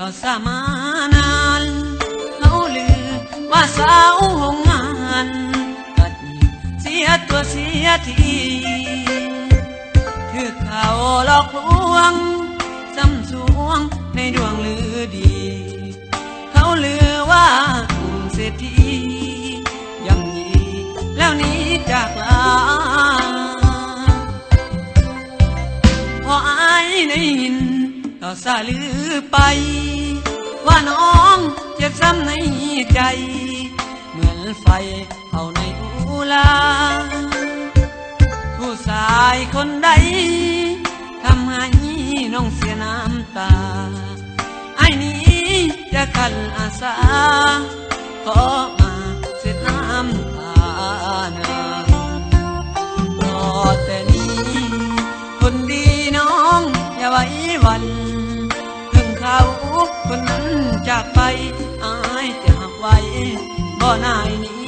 เขาสามานานเขาลือว่าสาวโรงงานกัดเสียตัวเสียทีถือเขาหลอกลวงซ้ำสวงในดวงลือดีเขาลือว่าเศรษฐีย่ำยีแล้วนี้จากลาพออายได้ยินก็สาลือไปว่าน้องเจ็บซ้ำในใจเหมือนไฟเผาในอุลาผู้ชายคนใดทำให้น้องเสียน้ำตาไอ้นี้จะกันอาสาขอมาเสียน้ำตานางรอแต่นี้คนดีน้องอย่าไว้วันถึงเขาคนนั้นจากไปอายจะหักไว้บ่นายนี้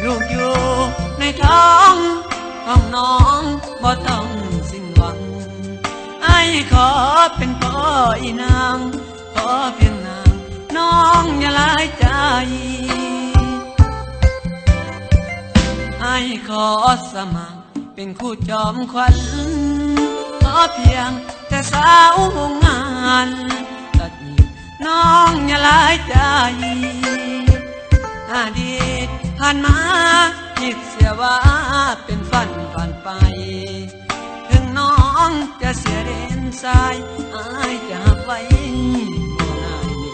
ลูกอยู่ในท้องของน้องบ่ต้องสิ้นหวังไอ้ขอเป็นพ่ออีนางขอเพียงนางน้องอย่าลายใจไอ้ขอสมัครเป็นคู่จอมขวัญขอเพียงแต่สาวโรงงานตัดน้องอย่าลายใจอดีตผ่านมาคิดเสียว่าเป็นฝันผ่านไปถึงน้องจะเสียเด่นสายอายจะหักไว้บ่นายนี้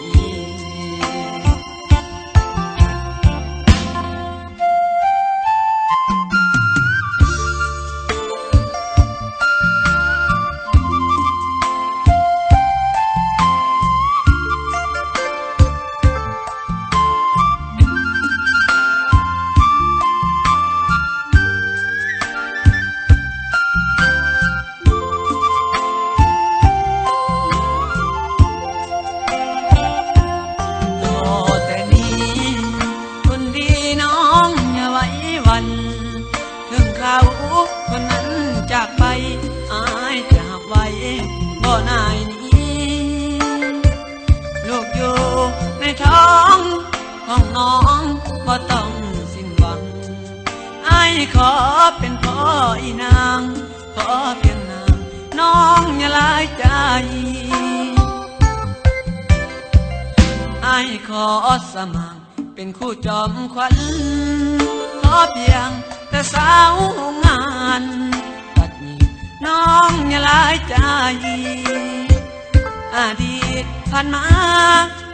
คนนั้นจากไปอายจะหักไว้บ่นายนี้ลูกอยู่ในท้องของน้องบ่ต้องสิ้นหวังอายขอเป็นพ่ออีนางขอเพียงนางน้องอย่าลายใจอายขอสมัครเป็นคู่จอมขวัญขอเพียงแต่สาวงานปัดนี้น้องอย่าลายใจอดีตผ่านมา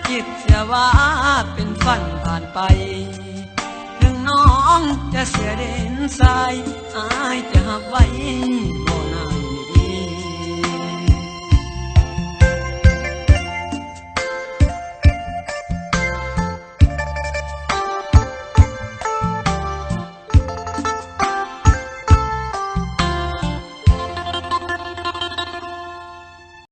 คิดเสียว่าเป็นฝันผ่านไปถึงน้องจะเสียเด่นสายอายจะหักไว้บ่